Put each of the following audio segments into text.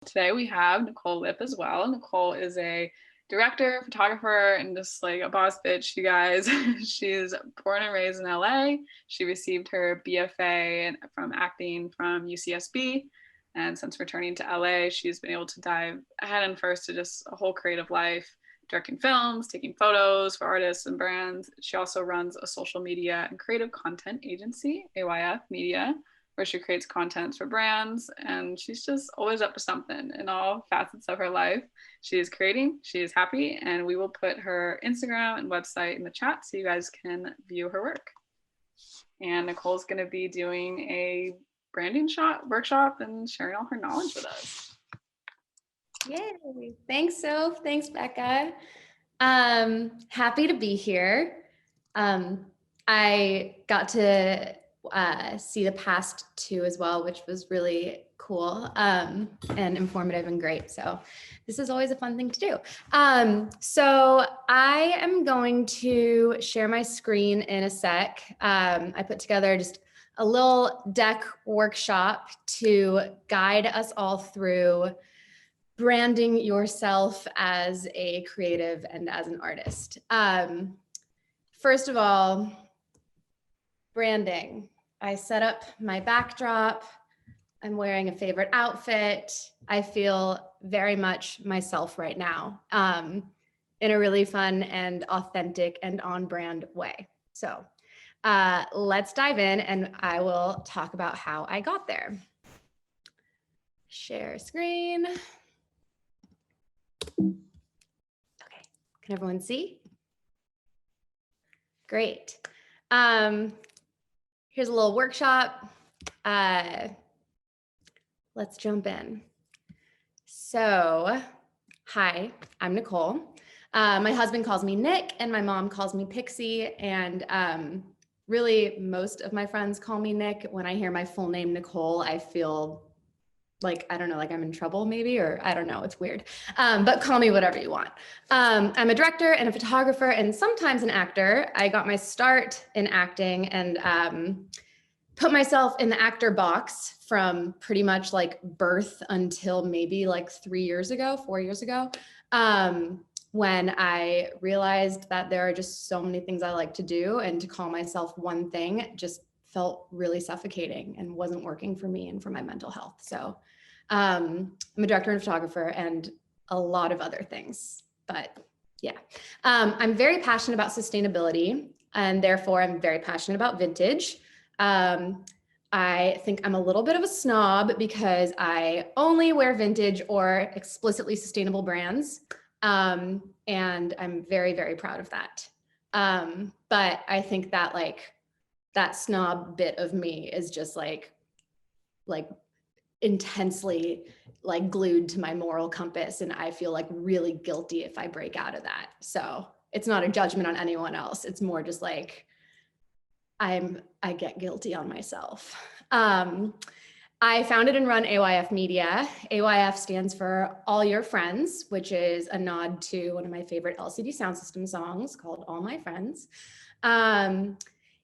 Today we have Nicole Lipp as well. Nicole is a director, photographer, and just like a boss bitch, you guys. She's born and raised in LA. She received her BFA from acting from UCSB. And since returning to LA, she's been able to dive head and first to just a whole creative life, directing films, taking photos for artists and brands. She also runs a social media and creative content agency, AYF Media, where she creates content for brands, and she's just always up to something in all facets of her life. She is creating, she is happy, and we will put her Instagram and website in the chat so you guys can view her work. And Nicole's going to be doing a branding workshop and sharing all her knowledge with us. Yay. Thanks, Soph. Thanks, Becca. Happy to be here. I got to see the past two as well, which was really cool and informative and great. So this is always a fun thing to do. So I am going to share my screen in a sec. I put together just a little deck workshop to guide us all through branding yourself as a creative and as an artist. First of all, branding. I set up my backdrop. I'm wearing a favorite outfit. I feel very much myself right now in a really fun and authentic and on brand way. So let's dive in and I will talk about how I got there. Share screen. Okay, can everyone see? Great. Here's a little workshop. Let's jump in. So, hi, I'm Nicole. My husband calls me Nick and my mom calls me Pixie. And really most of my friends call me Nick. When I hear my full name, Nicole, I feel like, I don't know, like I'm in trouble maybe, or I don't know, it's weird. But call me whatever you want. I'm a director and a photographer and sometimes an actor. I got my start in acting and put myself in the actor box from pretty much like birth until maybe like 4 years ago, when I realized that there are just so many things I like to do, and to call myself one thing just felt really suffocating and wasn't working for me and for my mental health. So I'm a director and photographer and a lot of other things, but yeah. I'm very passionate about sustainability and therefore I'm very passionate about vintage. I think I'm a little bit of a snob because I only wear vintage or explicitly sustainable brands. And I'm very, very proud of that. But I think that like, that snob bit of me is just like intensely like glued to my moral compass. And I feel like really guilty if I break out of that. So it's not a judgment on anyone else. It's more just like, I get guilty on myself. I founded and run AYF Media. AYF stands for All Your Friends, which is a nod to one of my favorite LCD Sound System songs called All My Friends.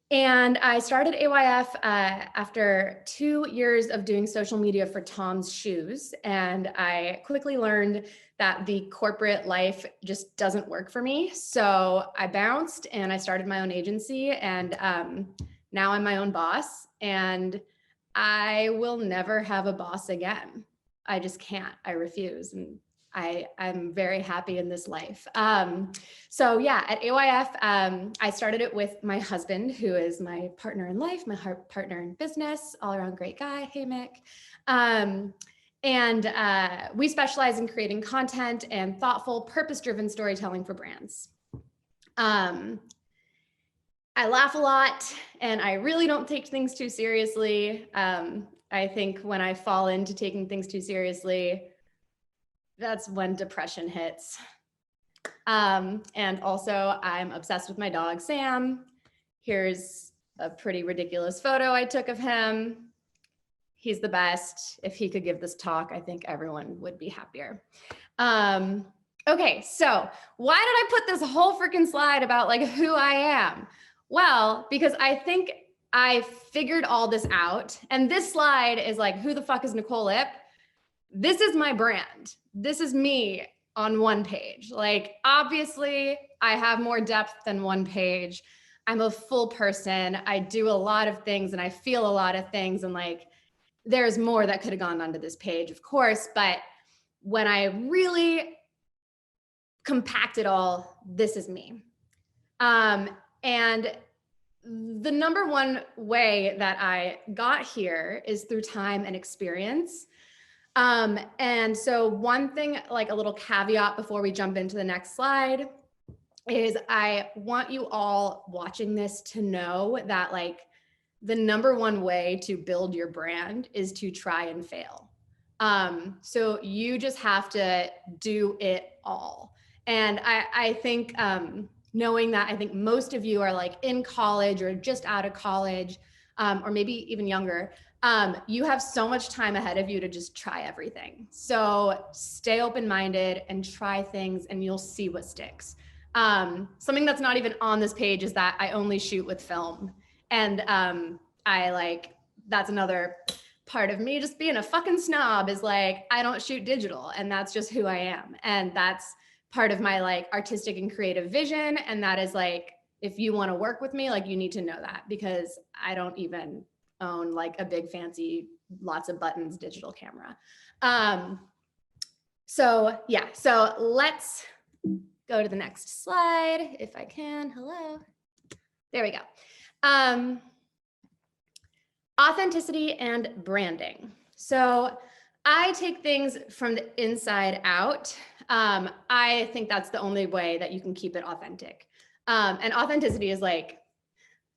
And I started AYF after 2 years of doing social media for Tom's Shoes. And I quickly learned that the corporate life just doesn't work for me. So I bounced and I started my own agency, and now I'm my own boss, and I will never have a boss again. I just can't, I refuse. And I'm very happy in this life. So yeah, at AYF, I started it with my husband, who is my partner in life, my partner in business, all around great guy. Hey, Mick. And we specialize in creating content and thoughtful, purpose-driven storytelling for brands. I laugh a lot and I really don't take things too seriously. I think when I fall into taking things too seriously, that's when depression hits. And also I'm obsessed with my dog, Sam. Here's a pretty ridiculous photo I took of him. He's the best. If he could give this talk, I think everyone would be happier. Okay, so why did I put this whole freaking slide about like who I am? Well, because I think I figured all this out. And this slide is like, who the fuck is Nicole Lipp? this is my brand. This is me on one page. Like, obviously I have more depth than one page. I'm a full person. I do a lot of things and I feel a lot of things. And like, there's more that could have gone onto this page, of course. But when I really compact it all, this is me. And the number one way that I got here is through time and experience. And so one thing, like a little caveat before we jump into the next slide, is I want you all watching this to know that like the number one way to build your brand is to try and fail. So you just have to do it all. And I think knowing that, I think most of you are like in college or just out of college, or maybe even younger, you have so much time ahead of you to just try everything. So stay open-minded and try things and you'll see what sticks. Something that's not even on this page is that I only shoot with film. And that's another part of me just being a fucking snob, is like, I don't shoot digital, and that's just who I am. And that's part of my like artistic and creative vision. And that is like, if you want to work with me, like you need to know that, because I don't even own like a big fancy, lots of buttons digital camera. So yeah, so let's go to the next slide if I can. Hello. There we go. Authenticity and branding. So I take things from the inside out. I think that's the only way that you can keep it authentic. And authenticity is like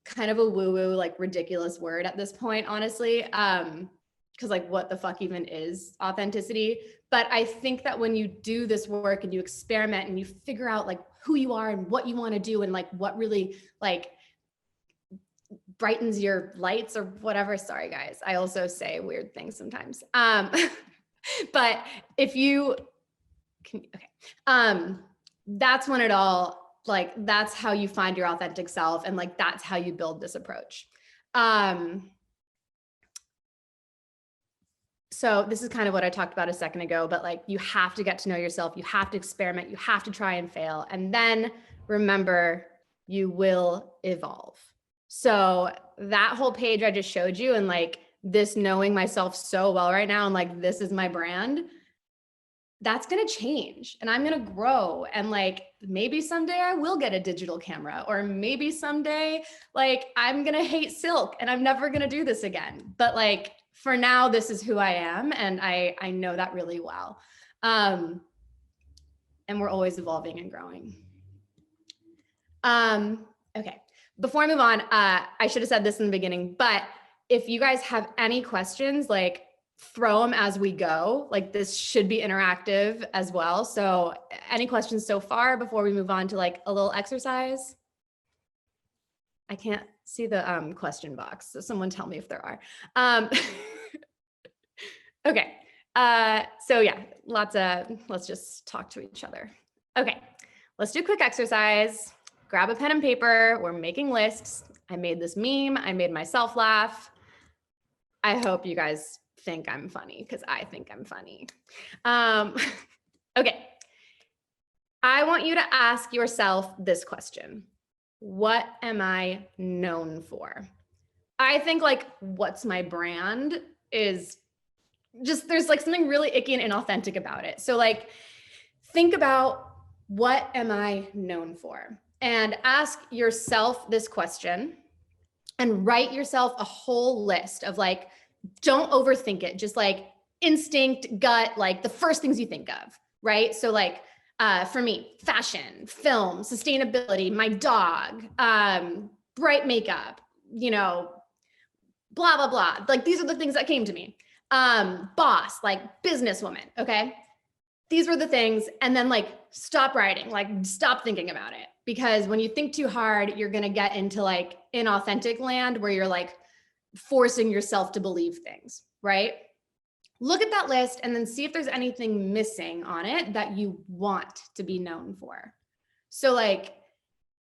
kind of a woo-woo, like ridiculous word at this point, honestly. Because like, what the fuck even is authenticity? But I think that when you do this work and you experiment and you figure out like who you are and what you want to do and like what really like brightens your lights or whatever. Sorry guys, I also say weird things sometimes. But if you can, okay. That's when it all, like, that's how you find your authentic self. And like, that's how you build this approach. So this is kind of what I talked about a second ago, but like, you have to get to know yourself. You have to experiment. You have to try and fail. And then remember, you will evolve. So that whole page I just showed you, and like this knowing myself so well right now, and like, this is my brand, that's going to change and I'm going to grow. And like, maybe someday I will get a digital camera, or maybe someday, like, I'm going to hate silk and I'm never going to do this again. But like, for now, this is who I am. And I know that really well. And we're always evolving and growing. Okay. Before I move on, I should have said this in the beginning, but if you guys have any questions, like, throw them as we go. Like, this should be interactive as well. So any questions so far before we move on to like a little exercise? I can't see the question box, so someone tell me if there are. Okay, so yeah, let's just talk to each other. Okay, let's do a quick exercise. Grab a pen and paper. We're making lists. I made this meme. I made myself laugh. I hope you guys think I'm funny, because I think I'm funny. Okay. I want you to ask yourself this question. What am I known for? I think like, what's my brand is just, there's like something really icky and inauthentic about it. So like, think about, what am I known for? And ask yourself this question and write yourself a whole list of like, don't overthink it. Just like instinct, gut, like the first things you think of, right? So like, for me, fashion, film, sustainability, my dog, bright makeup, you know, blah, blah, blah. Like, these are the things that came to me. Boss, like businesswoman. Okay. These were the things. And then like, stop writing, like stop thinking about it. Because when you think too hard, you're going to get into like inauthentic land where you're like forcing yourself to believe things, right? Look at that list and then see if there's anything missing on it that you want to be known for. So like,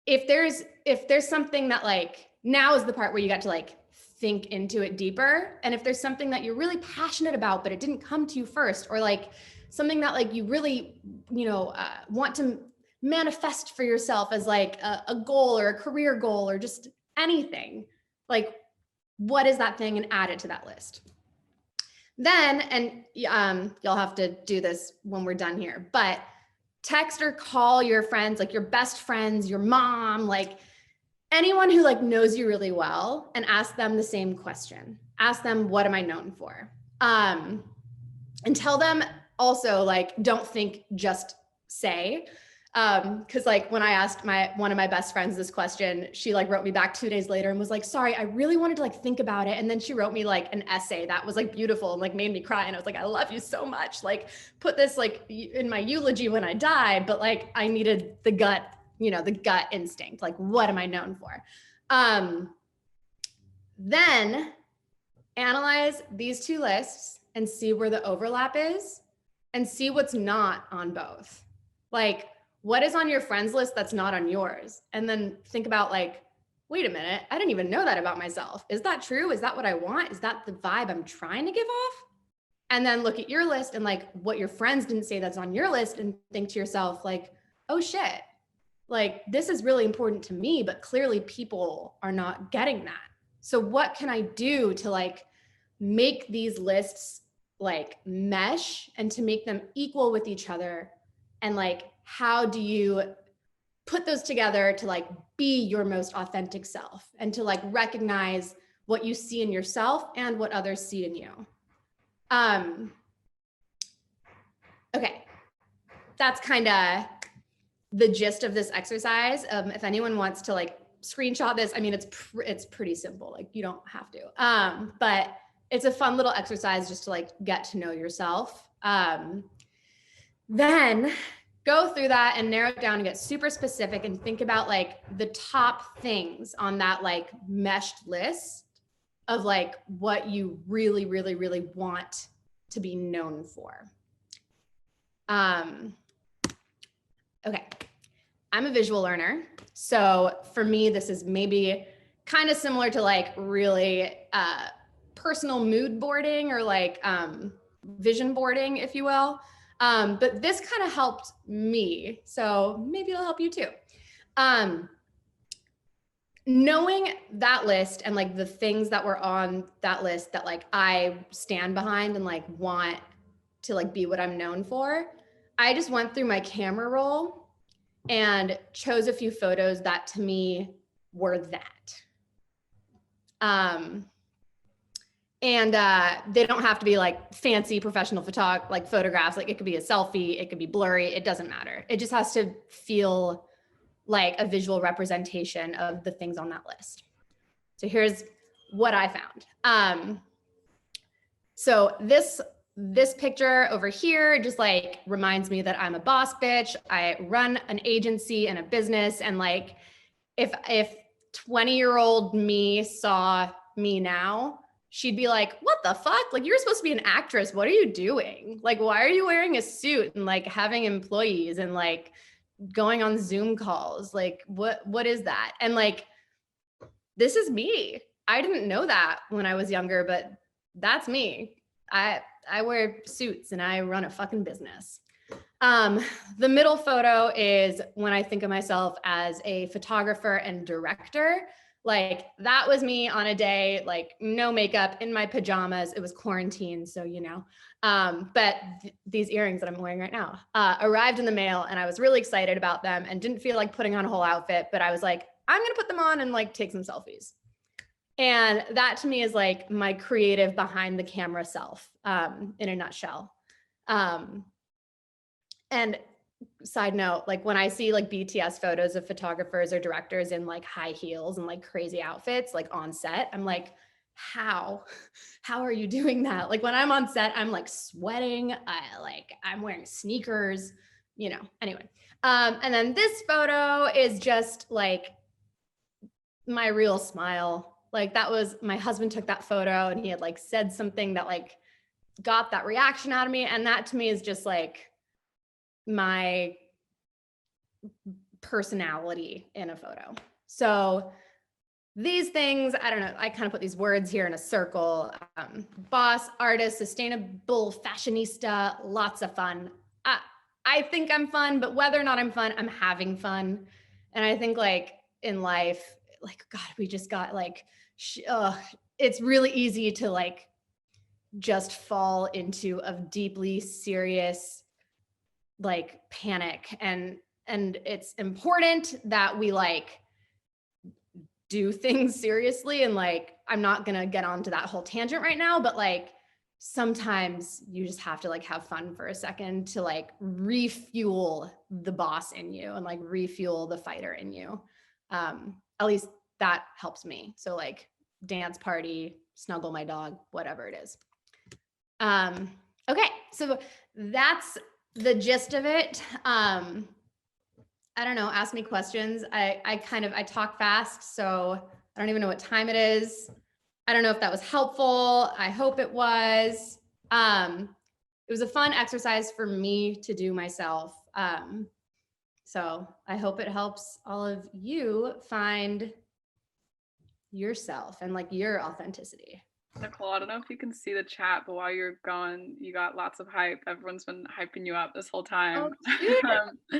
if there's something that like, now is the part where you got to like think into it deeper. And if there's something that you're really passionate about, but it didn't come to you first, or like something that like you really, want to manifest for yourself as like a goal or a career goal or just anything, like what is that thing, and add it to that list. Then, and you'll have to do this when we're done here, but text or call your friends, like your best friends, your mom, like anyone who like knows you really well, and ask them the same question. Ask them, what am I known for? And tell them also, like, don't think, just say. Because like when I asked one of my best friends this question, she like wrote me back 2 days later and was like, sorry, I really wanted to like think about it. And then she wrote me like an essay that was like beautiful and like made me cry. And I was like, I love you so much. Like put this like in my eulogy when I die, but like I needed the gut, the gut instinct. Like, what am I known for? Then analyze these two lists and see where the overlap is and see what's not on both. Like, what is on your friends list that's not on yours? And then think about like, wait a minute, I didn't even know that about myself. Is that true? Is that what I want? Is that the vibe I'm trying to give off? And then look at your list and like what your friends didn't say that's on your list, and think to yourself like, oh shit, like this is really important to me, but clearly people are not getting that. So what can I do to like make these lists like mesh and to make them equal with each other? And like, how do you put those together to like be your most authentic self and to like recognize what you see in yourself and what others see in you? Okay, that's kind of the gist of this exercise. If anyone wants to like screenshot this, I mean, it's pretty simple. Like you don't have to, but it's a fun little exercise just to like get to know yourself. Then go through that and narrow it down and get super specific and think about like the top things on that like meshed list of like what you really, really, really want to be known for. Okay, I'm a visual learner. So for me, this is maybe kind of similar to like really personal mood boarding or like vision boarding, if you will. But this kind of helped me. So maybe it'll help you too. Knowing that list and like the things that were on that list that like I stand behind and like want to like be what I'm known for, I just went through my camera roll and chose a few photos that to me were that. And they don't have to be like fancy professional like photographs. Like it could be a selfie, it could be blurry, it doesn't matter. It just has to feel like a visual representation of the things on that list. So here's what I found. So this picture over here just like reminds me that I'm a boss bitch. I run an agency and a business. And like, if 20-year-old me saw me now, she'd be like, what the fuck? Like, you're supposed to be an actress. What are you doing? Like, why are you wearing a suit and like having employees and like going on Zoom calls? Like, what is that? And like, this is me. I didn't know that when I was younger, but that's me. I wear suits and I run a fucking business. The middle photo is when I think of myself as a photographer and director. Like that was me on a day, like no makeup, in my pajamas. It was quarantine, so but these earrings that I'm wearing right now arrived in the mail, and I was really excited about them and didn't feel like putting on a whole outfit, but I was like, I'm gonna put them on and like take some selfies. And that to me is like my creative behind the camera self, in a nutshell. And side note, like when I see like BTS photos of photographers or directors in like high heels and like crazy outfits, like on set, I'm like, how are you doing that? Like when I'm on set, I'm like sweating, I'm wearing sneakers, anyway. And then this photo is just like my real smile. Like that was, my husband took that photo and he had like said something that like got that reaction out of me. And that to me is just like my personality in a photo. So these things, I don't know, I kind of put these words here in a circle. Boss, artist, sustainable, fashionista, lots of fun. I think I'm fun, but whether or not I'm fun, I'm having fun. And I think like in life, like, God, we just got like, it's really easy to like just fall into a deeply serious like panic. And it's important that we like do things seriously. And like, I'm not going to get onto that whole tangent right now, but like, sometimes you just have to like have fun for a second to like refuel the boss in you and like refuel the fighter in you. At least that helps me. So like dance party, snuggle my dog, whatever it is. Okay, so that's the gist of it. I don't know, ask me questions. I talk fast, so I don't even know what time it is. I don't know if that was helpful. I hope it was. It was a fun exercise for me to do myself. So I hope it helps all of you find yourself and like your authenticity. Nicole, I don't know if you can see the chat, but while you're gone, you got lots of hype. Everyone's been hyping you up this whole time.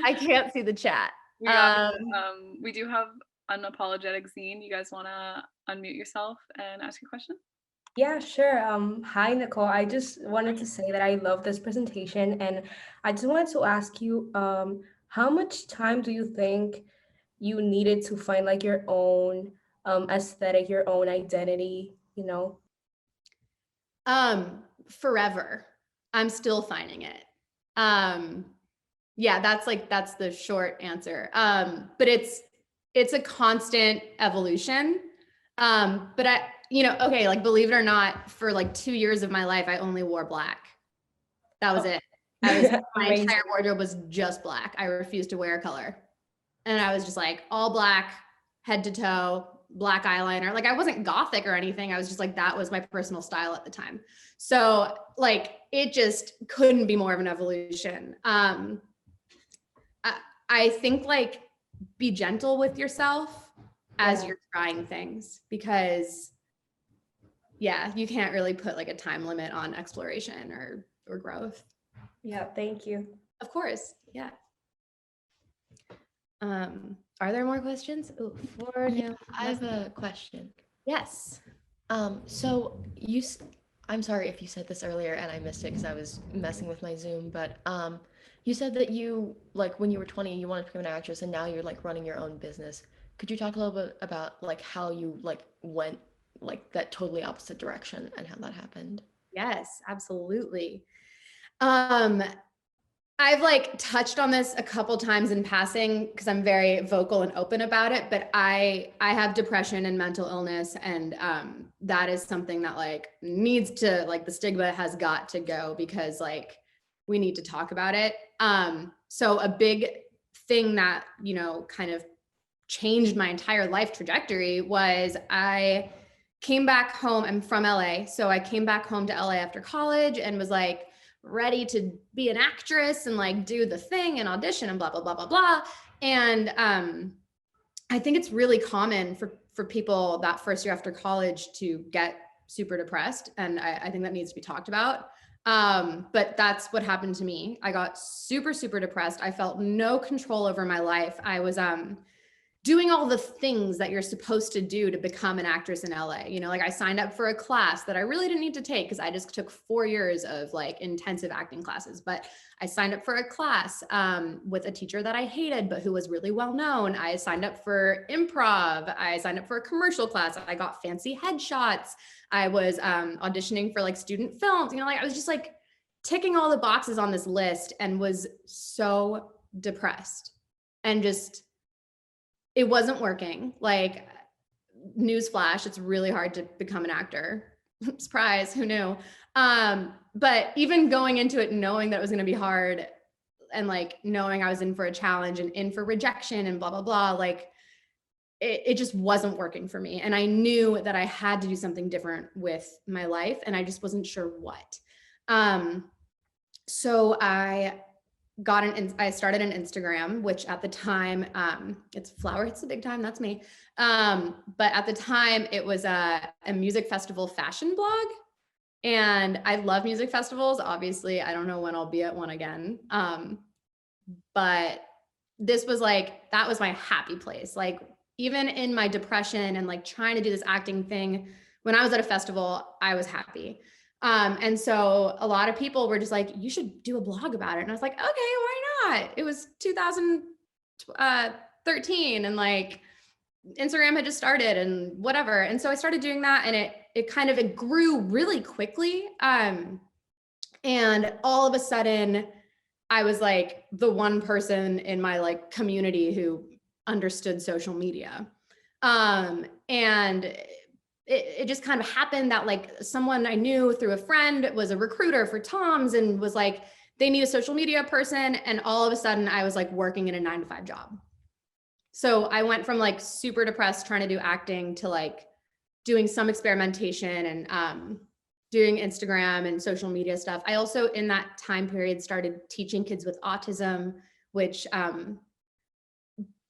I can't see the chat. We do have Unapologetic Zine. You guys want to unmute yourself and ask your question? Yeah, sure. Hi, Nicole. I just wanted to say that I love this presentation, and I just wanted to ask you, how much time do you think you needed to find like your own aesthetic, your own identity, you know? Forever. I'm still finding it. Yeah, that's the short answer. But it's a constant evolution. But okay, like believe it or not, for like 2 years of my life, I only wore black. That was it. My entire wardrobe was just black. I refused to wear color. And I was just like all black, head to toe, black eyeliner. Like I wasn't gothic or anything. I was just like, that was my personal style at the time. So like, it just couldn't be more of an evolution. I think like be gentle with yourself as you're trying things, because you can't really put like a time limit on exploration or growth. Yeah, thank you. Of course. Yeah. Are there more questions? Ooh, I have a question. Yes. So I'm sorry if you said this earlier and I missed it because I was messing with my Zoom, but you said that you, like when you were 20, you wanted to become an actress and now you're like running your own business. Could you talk a little bit about like how you like went like that totally opposite direction and how that happened? Yes, absolutely. I've like touched on this a couple times in passing because I'm very vocal and open about it, but I have depression and mental illness, and that is something that like needs to, like, the stigma has got to go, because like we need to talk about it. So a big thing that, kind of changed my entire life trajectory was I came back home. I'm from LA. So I came back home to LA after college and was like ready to be an actress and like do the thing and audition and blah, blah, blah, blah, blah. And I think it's really common for people that first year after college to get super depressed. And I think that needs to be talked about. But that's what happened to me. I got super, super depressed. I felt no control over my life. I was doing all the things that you're supposed to do to become an actress in LA. Like I signed up for a class that I really didn't need to take because I just took 4 years of like intensive acting classes. But I signed up for a class with a teacher that I hated, but who was really well known. I signed up for improv. I signed up for a commercial class. I got fancy headshots. I was auditioning for like student films. Like I was just like ticking all the boxes on this list and was so depressed and just, it wasn't working. Like, newsflash, it's really hard to become an actor. Surprise, who knew? But even going into it, knowing that it was going to be hard and like knowing I was in for a challenge and in for rejection and blah, blah, blah, like it just wasn't working for me. And I knew that I had to do something different with my life, and I just wasn't sure what. So I I started an Instagram, which at the time, it's Flower Hits the Big Time, that's me. But at the time it was a music festival fashion blog. And I love music festivals. Obviously, I don't know when I'll be at one again. But this was like, that was my happy place. Like even in my depression and like trying to do this acting thing, when I was at a festival, I was happy. And so a lot of people were just like, you should do a blog about it. And I was like, okay, why not? It was 2013 and like Instagram had just started and whatever. And so I started doing that and it grew really quickly. And all of a sudden I was like the one person in my like community who understood social media. And it just kind of happened that like someone I knew through a friend was a recruiter for Tom's and was like, they need a social media person. And all of a sudden I was like working in a 9-to-5 job. So I went from like super depressed trying to do acting to like doing some experimentation and doing Instagram and social media stuff. I also in that time period started teaching kids with autism, which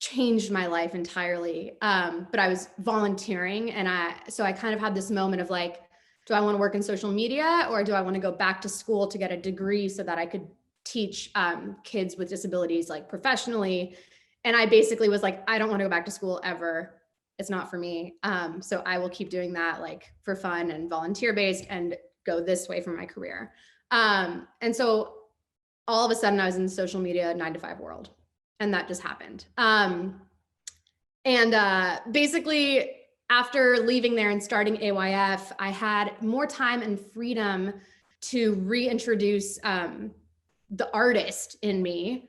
changed my life entirely. But I was volunteering and so I kind of had this moment of like, do I want to work in social media or do I want to go back to school to get a degree so that I could teach kids with disabilities like professionally? And I basically was like, I don't want to go back to school ever. It's not for me. So I will keep doing that like for fun and volunteer based and go this way for my career. And so all of a sudden I was in the social media 9-to-5 world and that just happened. Basically after leaving there and starting AYF, I had more time and freedom to reintroduce the artist in me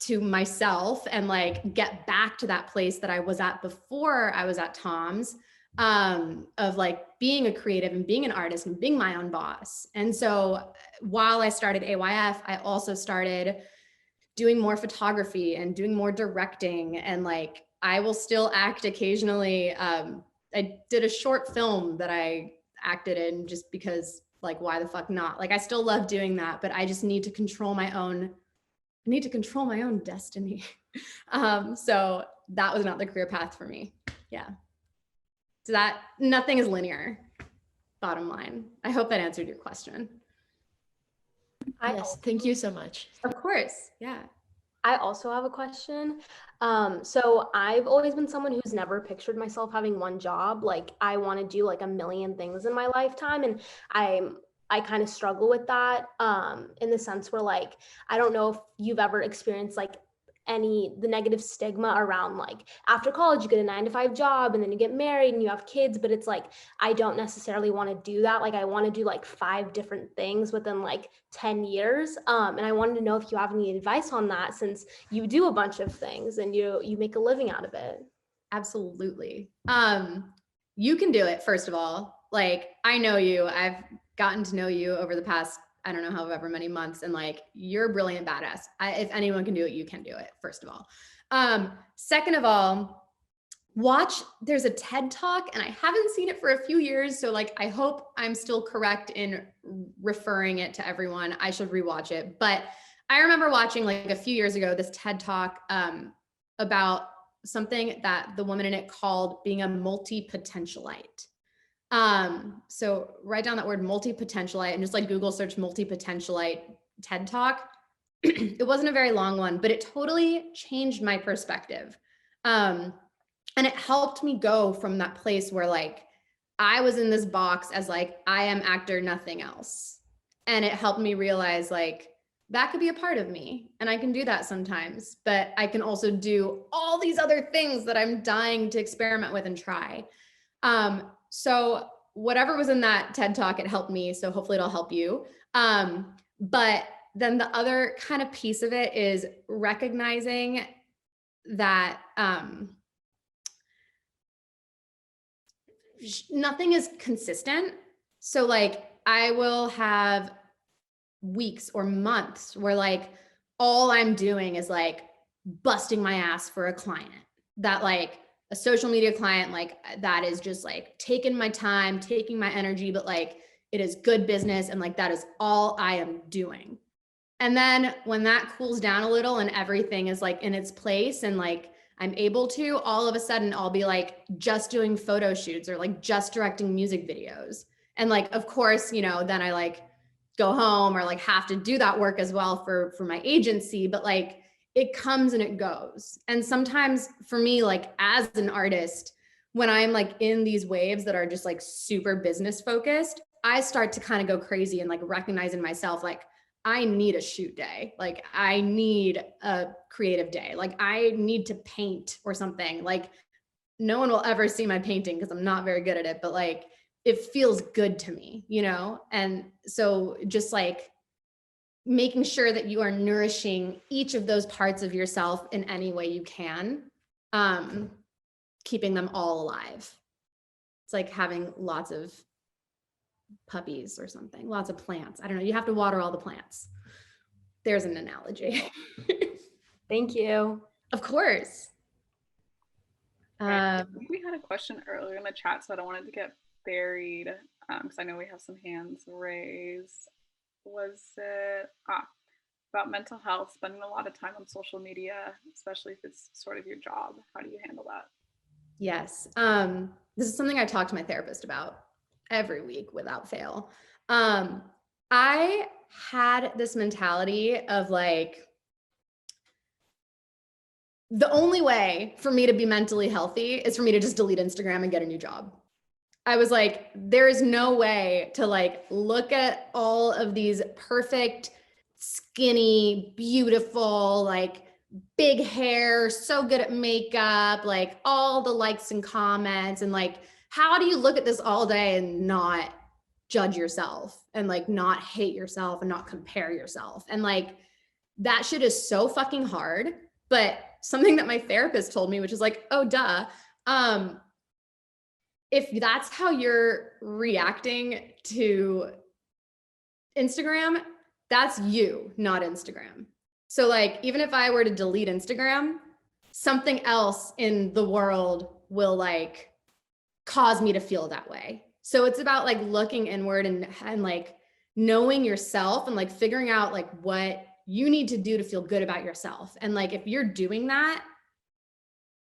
to myself and like get back to that place that I was at before I was at Tom's, of like being a creative and being an artist and being my own boss. And so while I started AYF, I also started doing more photography and doing more directing. And like, I will still act occasionally. I did a short film that I acted in just because like, why the fuck not? Like, I still love doing that, but I just need to control my own destiny. So that was not the career path for me. Yeah. So nothing is linear, bottom line. I hope that answered your question. Yes, thank you so much. Of course, yeah. I also have a question. So I've always been someone who's never pictured myself having one job. Like I want to do like a million things in my lifetime. And I kind of struggle with that in the sense where like, I don't know if you've ever experienced like the negative stigma around like after college you get a 9-to-5 job and then you get married and you have kids, but it's like I don't necessarily want to do that. Like I want to do like 5 different things within like 10 years. And I wanted to know if you have any advice on that since you do a bunch of things and you make a living out of it. Absolutely. You can do it, first of all. Like I know you, I've gotten to know you over the past I don't know, however many months. And like, you're a brilliant badass. If anyone can do it, you can do it, first of all. Second of all, there's a TED Talk and I haven't seen it for a few years. So like, I hope I'm still correct in referring it to everyone. I should rewatch it. But I remember watching like a few years ago, this TED Talk about something that the woman in it called being a multi-potentialite. So write down that word multi-potentialite and just like Google search multi-potentialite TED Talk. It wasn't a very long one, but it totally changed my perspective. And it helped me go from that place where like, I was in this box as like, I am actor, nothing else. And it helped me realize like, that could be a part of me and I can do that sometimes, but I can also do all these other things that I'm dying to experiment with and try. So whatever was in that TED Talk, it helped me. So hopefully it'll help you. But then the other kind of piece of it is recognizing that nothing is consistent. So like I will have weeks or months where like all I'm doing is like busting my ass for a client that like a social media client, like that is just like taking my time, taking my energy, but like it is good business. And like, that is all I am doing. And then when that cools down a little and everything is like in its place and like I'm able to, all of a sudden I'll be like just doing photo shoots or like just directing music videos. And like, of course, you know, then I like go home or like have to do that work as well for my agency, but like it comes and it goes. And sometimes for me, like as an artist, when I'm like in these waves that are just like super business focused, I start to kind of go crazy and like recognize in myself, like, I need a shoot day. Like I need a creative day. Like I need to paint or something. Like no one will ever see my painting because I'm not very good at it, but like it feels good to me, you know? And so just like making sure that you are nourishing each of those parts of yourself in any way you can, keeping them all alive. It's like having lots of puppies or something, lots of plants. I don't know. You have to water all the plants. There's an analogy. Thank you. Of course. I think we had a question earlier in the chat, so I don't want it to get buried because I know we have some hands raised. Was it about mental health, spending a lot of time on social media, especially if it's sort of your job? How do you handle that? Yes. This is something I talk to my therapist about every week without fail. I had this mentality of like, the only way for me to be mentally healthy is for me to just delete Instagram and get a new job. I was like, there is no way to like look at all of these perfect, skinny, beautiful, like big hair, so good at makeup, like all the likes and comments. And like, how do you look at this all day and not judge yourself and like not hate yourself and not compare yourself? And like, that shit is so fucking hard. But something that my therapist told me, which is like, oh, duh. If that's how you're reacting to Instagram, that's you, not Instagram. So like, even if I were to delete Instagram, something else in the world will like cause me to feel that way. So it's about like looking inward and like knowing yourself and like figuring out like what you need to do to feel good about yourself. And like, if you're doing that,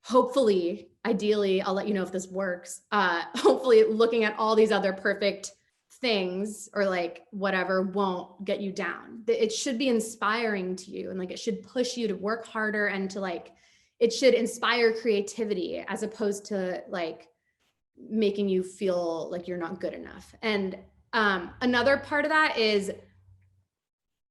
hopefully, ideally, I'll let you know if this works. Hopefully looking at all these other perfect things or like whatever won't get you down. It should be inspiring to you and like it should push you to work harder and to like, it should inspire creativity as opposed to like making you feel like you're not good enough. And another part of that is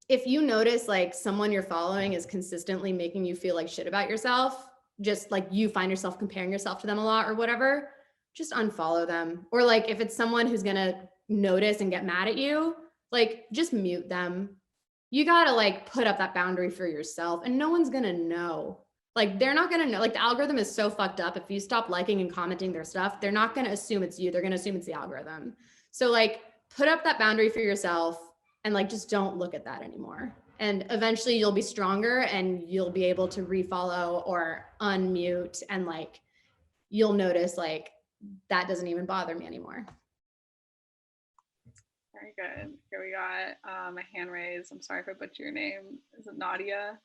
if you notice like someone you're following is consistently making you feel like shit about yourself, just like you find yourself comparing yourself to them a lot or whatever, just unfollow them. Or like if it's someone who's gonna notice and get mad at you, like just mute them. You gotta like put up that boundary for yourself and no one's gonna know. Like they're not gonna know, like the algorithm is so fucked up. If you stop liking and commenting their stuff, they're not gonna assume it's you. They're gonna assume it's the algorithm. So like put up that boundary for yourself and like just don't look at that anymore. And eventually you'll be stronger and you'll be able to refollow or unmute and like you'll notice like that doesn't even bother me anymore. Very good. Here we got a hand raised. I'm sorry if I butchered your name. Is it Nadia?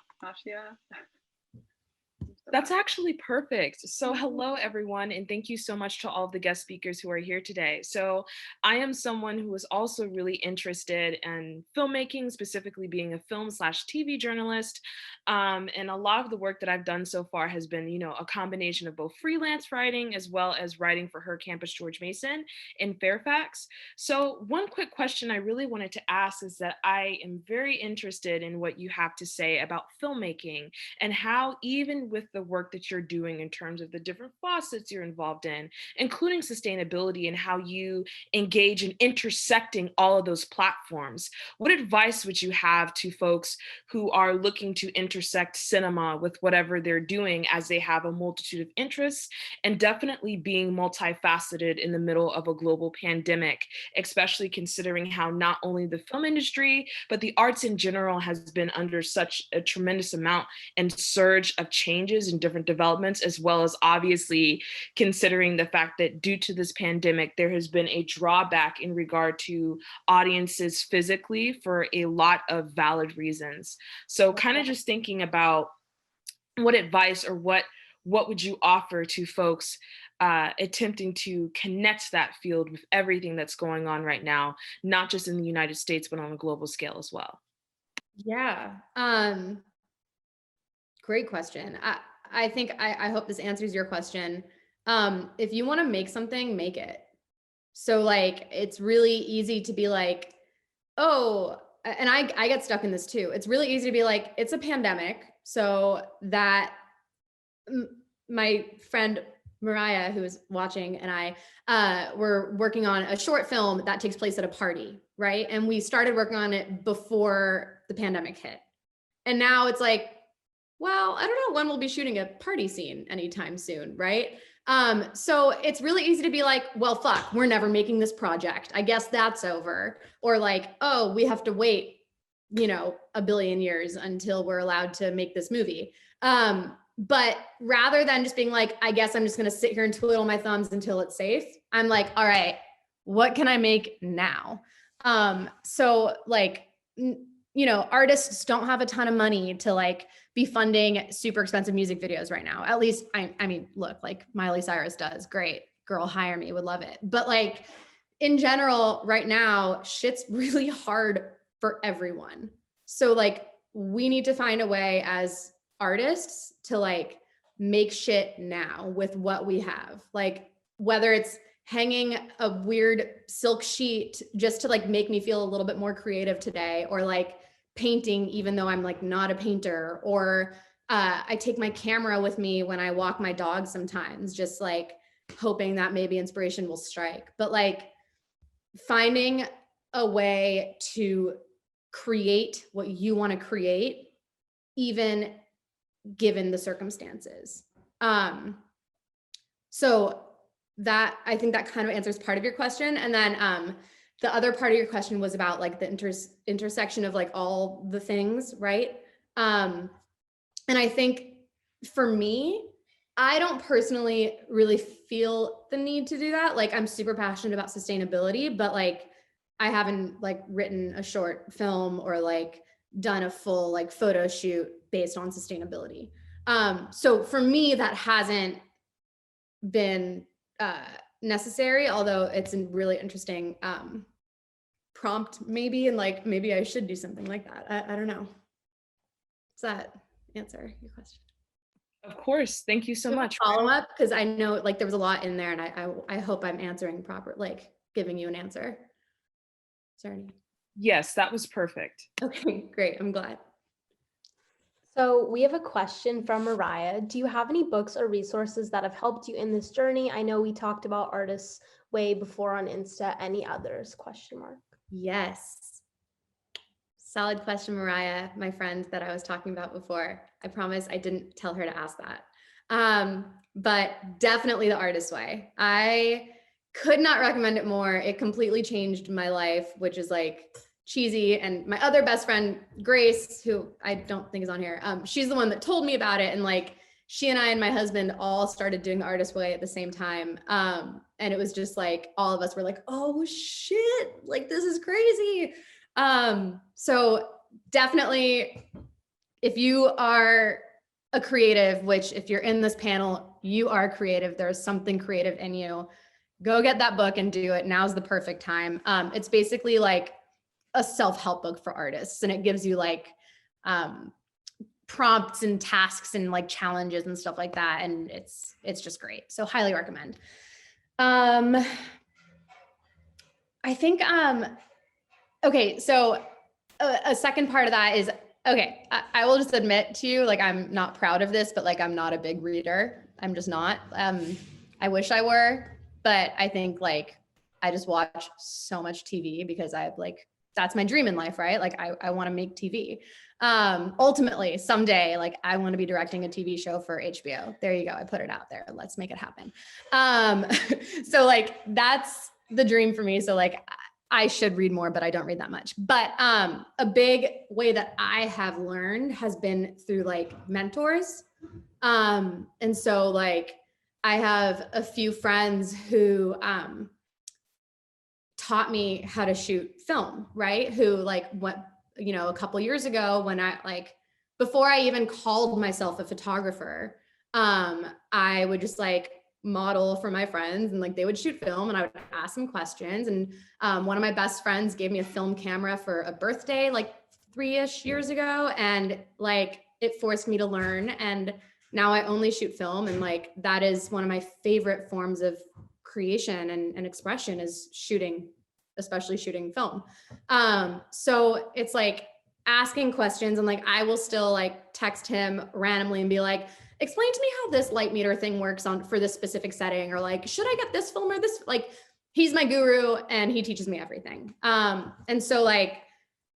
That's actually perfect. So hello, everyone, and thank you so much to all of the guest speakers who are here today. So I am someone who is also really interested in filmmaking, specifically being a film/TV journalist. And a lot of the work that I've done so far has been, you know, a combination of both freelance writing as well as writing for Her Campus George Mason in Fairfax. So one quick question I really wanted to ask is that I am very interested in what you have to say about filmmaking and how even with the work that you're doing in terms of the different facets you're involved in, including sustainability and how you engage in intersecting all of those platforms. What advice would you have to folks who are looking to intersect cinema with whatever they're doing as they have a multitude of interests and definitely being multifaceted in the middle of a global pandemic, especially considering how not only the film industry, but the arts in general has been under such a tremendous amount and surge of changes changes and different developments, as well as obviously considering the fact that due to this pandemic, there has been a drawback in regard to audiences physically for a lot of valid reasons. So kind of just thinking about what advice or what would you offer to folks attempting to connect that field with everything that's going on right now, not just in the United States, but on a global scale as well? Yeah. Great question. I think I hope this answers your question. If you want to make something, make it. So like, it's really easy to be like, oh, and I get stuck in this too. It's really easy to be like, it's a pandemic. So that my friend Mariah, who is watching, and I were working on a short film that takes place at a party, right? And we started working on it before the pandemic hit. And now it's like, well, I don't know when we'll be shooting a party scene anytime soon, right? So it's really easy to be like, well, fuck, we're never making this project. I guess that's over. Or like, oh, we have to wait, a billion years until we're allowed to make this movie. But rather than just being like, I guess I'm just going to sit here and twiddle my thumbs until it's safe, I'm like, all right, what can I make now? So like, artists don't have a ton of money to like be funding super expensive music videos right now. At least, I mean, look, like Miley Cyrus does, great, girl, hire me, would love it. But like in general, right now, shit's really hard for everyone. So like, we need to find a way as artists to like make shit now with what we have. Like whether it's hanging a weird silk sheet just to like make me feel a little bit more creative today, or like painting even though I'm like not a painter, or I take my camera with me when I walk my dog sometimes, just like hoping that maybe inspiration will strike. But like finding a way to create what you want to create, even given the circumstances. So that, I think that kind of answers part of your question. And then the other part of your question was about like the intersection of like all the things, right? And I think for me, I don't personally really feel the need to do that. Like I'm super passionate about sustainability, but like I haven't like written a short film or like done a full like photo shoot based on sustainability. So for me, that hasn't been necessary, although it's a really interesting prompt maybe, and like maybe I should do something like that. I don't know. Does that answer your question? Of course. Thank you so much. Follow up, because I know like there was a lot in there, and I hope I'm answering proper, like giving you an answer. Is there any? Yes, that was perfect. Okay, great. I'm glad. So we have a question from Mariah. Do you have any books or resources that have helped you in this journey? I know we talked about Artists Way before on Insta. Any others? Question mark. Yes. Solid question, Mariah, my friend that I was talking about before. I promise I didn't tell her to ask that. But definitely The Artist Way. I could not recommend it more. It completely changed my life, which is like cheesy. And my other best friend, Grace, who I don't think is on here, she's the one that told me about it. And like, she and I and my husband all started doing The Artist Way at the same time. And it was just like, all of us were like, oh shit, like this is crazy. So definitely, if you are a creative, which if you're in this panel, you are creative, there's something creative in you, go get that book and do it. Now's the perfect time. It's basically like a self-help book for artists, and it gives you like prompts and tasks and like challenges and stuff like that, and it's just great. So highly recommend. I think okay, so a second part of that is, okay, I will just admit to you, like I'm not proud of this, but like I'm not a big reader. I'm just not. I wish I were, but I think like I just watch so much TV because I have like, that's my dream in life, right? Like I want to make TV. Ultimately, someday, like I want to be directing a TV show for HBO. There you go. I put it out there. Let's make it happen. So like, that's the dream for me. So like, I should read more, but I don't read that much. But a big way that I have learned has been through like mentors. And so like, I have a few friends who taught me how to shoot film, right? Who like what, you know, a couple years ago when I like, before I even called myself a photographer, I would just like model for my friends and like they would shoot film and I would ask them questions. And one of my best friends gave me a film camera for a birthday like 3-ish years ago. And like it forced me to learn. And now I only shoot film. And like that is one of my favorite forms of creation and expression is shooting, especially shooting film. So it's like asking questions and like I will still like text him randomly and be like, explain to me how this light meter thing works on for this specific setting, or like, should I get this film or this? Like, he's my guru and he teaches me everything. And so like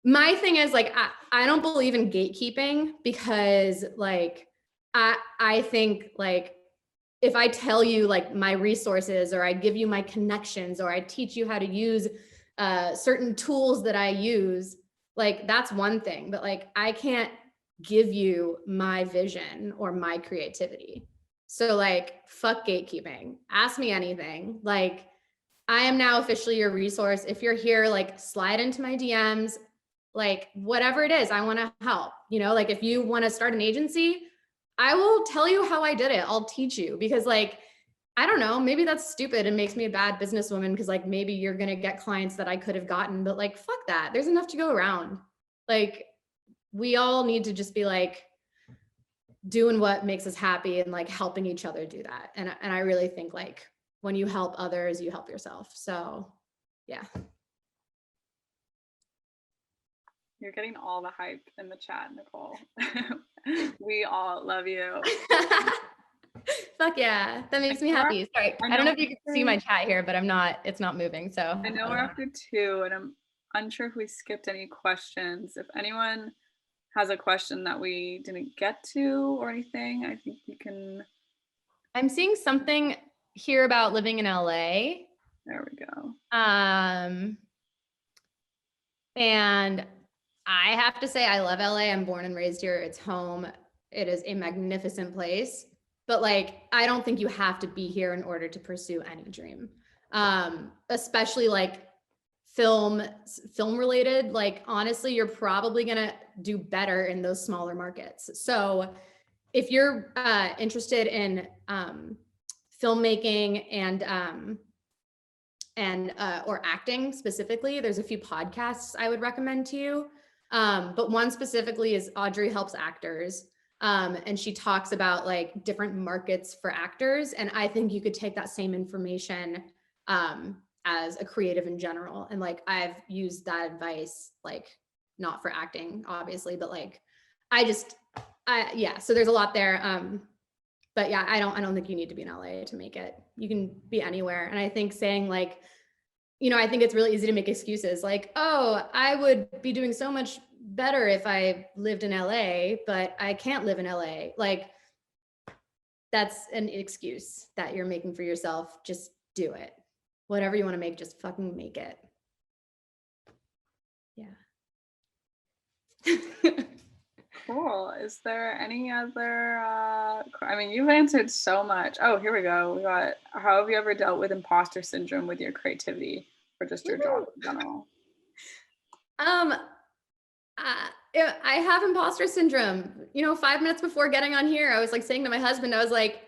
my thing is like I don't believe in gatekeeping because like I think like if I tell you like my resources or I give you my connections or I teach you how to use certain tools that I use, like that's one thing, but like I can't give you my vision or my creativity. So like fuck gatekeeping, ask me anything. Like I am now officially your resource. If you're here, like slide into my DMs, like whatever it is, I want to help, you know, like if you want to start an agency, I will tell you how I did it. I'll teach you because like, I don't know, maybe that's stupid and makes me a bad businesswoman because like maybe you're going to get clients that I could have gotten, but like, fuck that. There's enough to go around. Like we all need to just be like doing what makes us happy and like helping each other do that. And I really think like when you help others, you help yourself. So yeah. You're getting all the hype in the chat, Nicole. We all love you. Fuck yeah, that makes me happy. Sorry, I don't know if you can see my chat here, but it's not moving. So I know we're after 2 and I'm unsure if we skipped any questions. If anyone has a question that we didn't get to or anything, I think we can. I'm seeing something here about living in LA. There we go. And I have to say, I love LA. I'm born and raised here. It's home. It is a magnificent place. But like, I don't think you have to be here in order to pursue any dream. Especially like film related. Like, honestly, you're probably gonna do better in those smaller markets. So if you're interested in filmmaking and or acting specifically, there's a few podcasts I would recommend to you. But one specifically is Audrey Helps Actors. And she talks about like different markets for actors. And I think you could take that same information as a creative in general. And like, I've used that advice, like not for acting, obviously, but like, yeah, so there's a lot there. But yeah, I don't think you need to be in LA to make it. You can be anywhere. And I think saying like, you know, I think it's really easy to make excuses like, oh, I would be doing so much better if I lived in LA, but I can't live in LA. Like, that's an excuse that you're making for yourself. Just do it. Whatever you want to make, just fucking make it. Yeah. Cool. Is there any other, I mean, you've answered so much. Oh, here we go. We got, how have you ever dealt with imposter syndrome with your creativity or just your job in general? I have imposter syndrome. You know, 5 minutes before getting on here, I was like saying to my husband, I was like,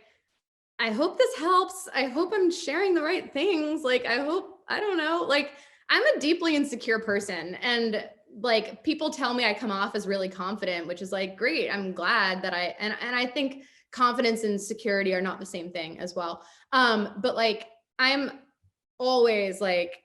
I hope this helps. I hope I'm sharing the right things. Like, I hope, I don't know, like I'm a deeply insecure person and like people tell me I come off as really confident, which is like, great. I'm glad that and I think confidence and security are not the same thing as well. But like, I'm always like,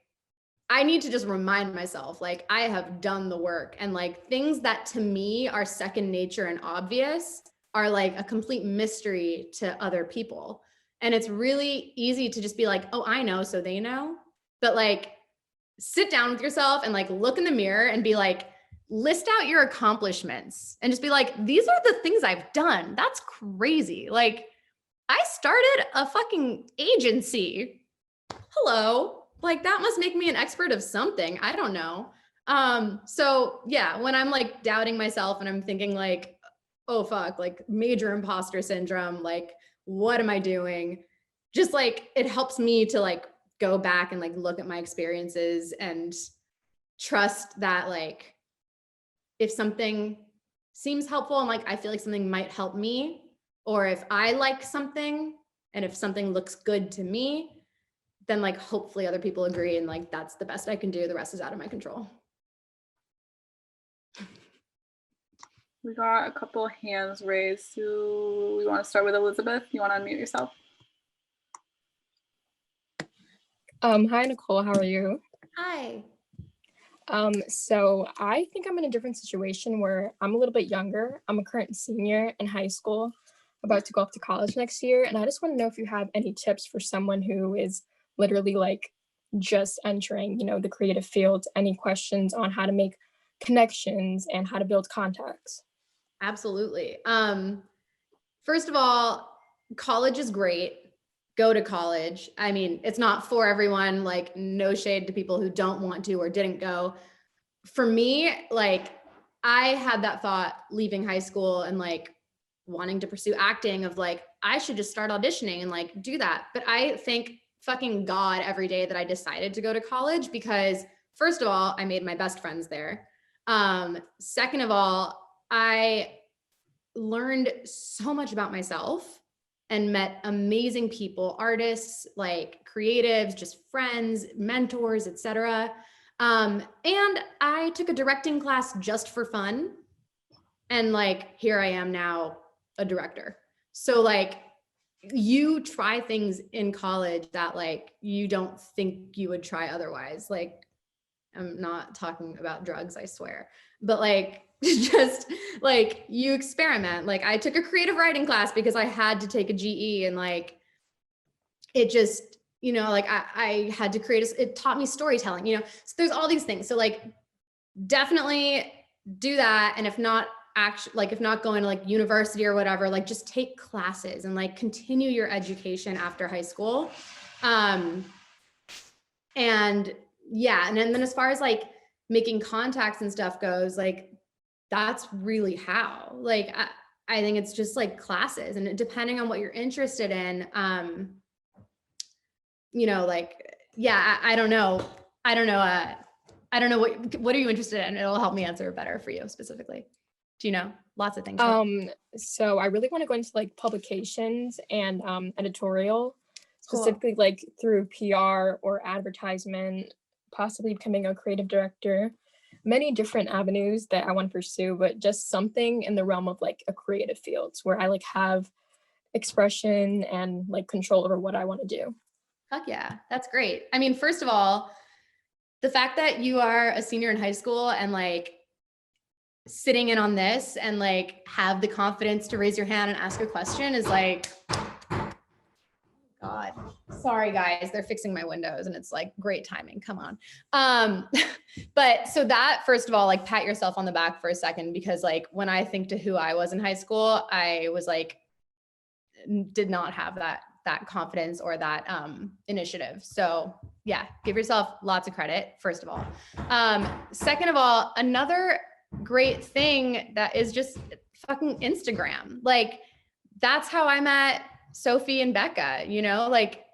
I need to just remind myself, like I have done the work and like things that to me are second nature and obvious are like a complete mystery to other people. And it's really easy to just be like, oh, I know, so they know. But like, sit down with yourself and like look in the mirror and be like, list out your accomplishments and just be like, these are the things I've done. That's crazy. Like, I started a fucking agency. Hello. Like, that must make me an expert of something. I don't know. So yeah, when I'm like doubting myself and I'm thinking like, oh fuck, like major imposter syndrome, like what am I doing? Just like it helps me to like go back and like look at my experiences and trust that like if something seems helpful and like I feel like something might help me, or if I like something and if something looks good to me, then like hopefully other people agree and like that's the best I can do. The rest is out of my control. We got a couple hands raised. Do we want to start with Elizabeth? You want to unmute yourself? Hi, Nicole. How are you? Hi. So I think I'm in a different situation where I'm a little bit younger. I'm a current senior in high school, about to go off to college next year. And I just want to know if you have any tips for someone who is literally like just entering, the creative field, any questions on how to make connections and how to build contacts. Absolutely. First of all, college is great. Go to college. I mean, it's not for everyone, like no shade to people who don't want to or didn't go. For me, like I had that thought leaving high school and like wanting to pursue acting of like, I should just start auditioning and like do that. But I thank fucking God every day that I decided to go to college because first of all, I made my best friends there. Second of all, I learned so much about myself and met amazing people, artists, like creatives, just friends, mentors, etc. And I took a directing class just for fun. And like, here I am now, a director. So like, you try things in college that like, you don't think you would try otherwise. Like, I'm not talking about drugs, I swear. But like, just like you experiment. Like I took a creative writing class because I had to take a GE and like, it just, like I had to create, it taught me storytelling, so there's all these things. So like, definitely do that. And if not actually, like if not going to like university or whatever, like just take classes and like continue your education after high school. And yeah. And then as far as like making contacts and stuff goes, like, that's really how, like, I think it's just like classes and depending on what you're interested in, like, yeah, I don't know. I don't know what are you interested in? It'll help me answer better for you specifically. Do you know? Lots of things. So I really want to go into like publications and editorial, Cool. specifically like through PR or advertisement, possibly becoming a creative director. Many different avenues that I want to pursue, but just something in the realm of like a creative fields where I like have expression and like control over what I want to do. Fuck yeah, that's great. I mean, first of all, the fact that you are a senior in high school and like sitting in on this and like have the confidence to raise your hand and ask a question is like, God, sorry guys, they're fixing my windows and it's like great timing, come on. But so that first of all, like pat yourself on the back for a second, because like when I think to who I was in high school, I was like, did not have that confidence or that initiative. So yeah, give yourself lots of credit, first of all. Second of all, another great thing that is just fucking Instagram. Like that's how I met Sophie and Becca, like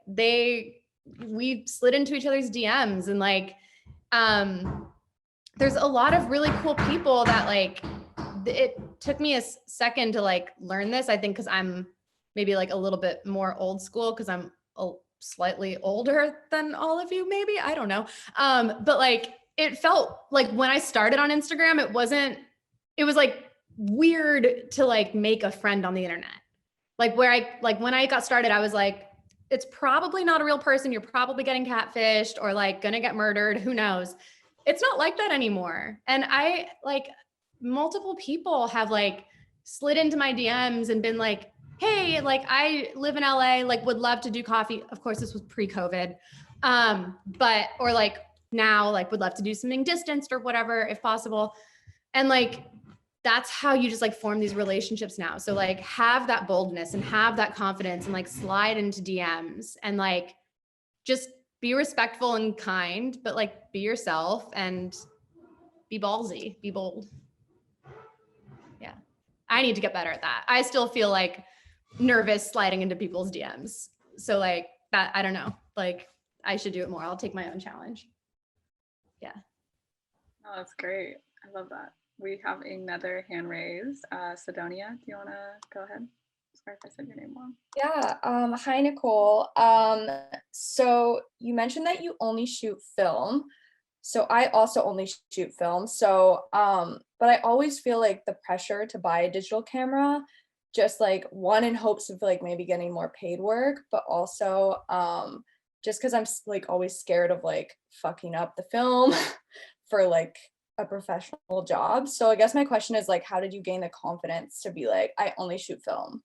we slid into each other's DMs and like, there's a lot of really cool people that like, it took me a second to like learn this, I think, cause I'm maybe like a little bit more old school cause I'm slightly older than all of you, maybe, I don't know. But like, it felt like when I started on Instagram, it was like weird to like make a friend on the internet. Like when I got started, I was like, it's probably not a real person. You're probably getting catfished or like gonna get murdered. Who knows? It's not like that anymore. And I like multiple people have like slid into my DMs and been like, hey, like I live in LA, like would love to do coffee. Of course, this was pre-COVID. But, or like now, like would love to do something distanced or whatever, if possible. And like, that's how you just like form these relationships now. So like have that boldness and have that confidence and like slide into DMs and like just be respectful and kind, but like be yourself and be ballsy, be bold. Yeah. I need to get better at that. I still feel like nervous sliding into people's DMs. So like that, I don't know, like I should do it more. I'll take my own challenge. Yeah. Oh, that's great. I love that. We have another hand raised. Sidonia, do you want to go ahead? Sorry if I said your name wrong. Yeah. Hi, Nicole. So you mentioned that you only shoot film. So I also only shoot film. So, but I always feel like the pressure to buy a digital camera, just like one in hopes of like maybe getting more paid work, but also just because I'm like always scared of like fucking up the film for like a professional job. So I guess my question is like, how did you gain the confidence to be like, I only shoot film?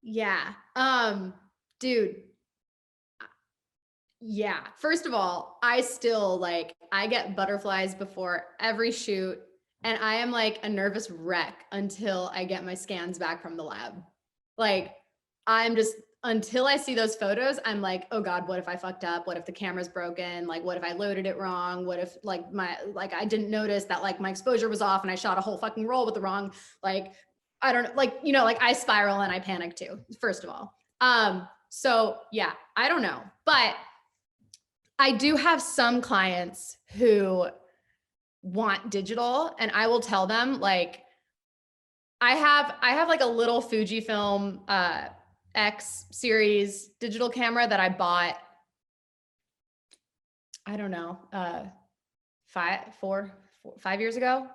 Yeah. Dude. Yeah. First of all, I still like, I get butterflies before every shoot, and I am like a nervous wreck until I get my scans back from the lab. Like, I'm just, until I see those photos, I'm like, oh God, what if I fucked up? What if the camera's broken? Like, what if I loaded it wrong? What if like I didn't notice that like my exposure was off and I shot a whole fucking roll with the wrong, like, I don't know, like, you know, like I spiral and I panic too, first of all. So yeah, I don't know, but I do have some clients who want digital, and I will tell them like, I have like a little Fujifilm X series digital camera that I bought, I don't know, 5 years ago.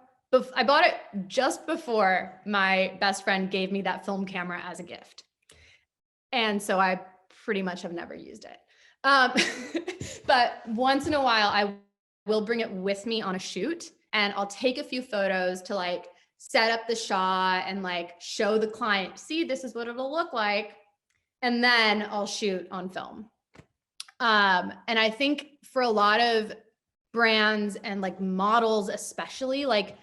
I bought it just before my best friend gave me that film camera as a gift. And so I pretty much have never used it. But once in a while, I will bring it with me on a shoot, and I'll take a few photos to like set up the shot and like show the client, see, this is what it'll look like. And then I'll shoot on film. And I think for a lot of brands and like models, especially, like,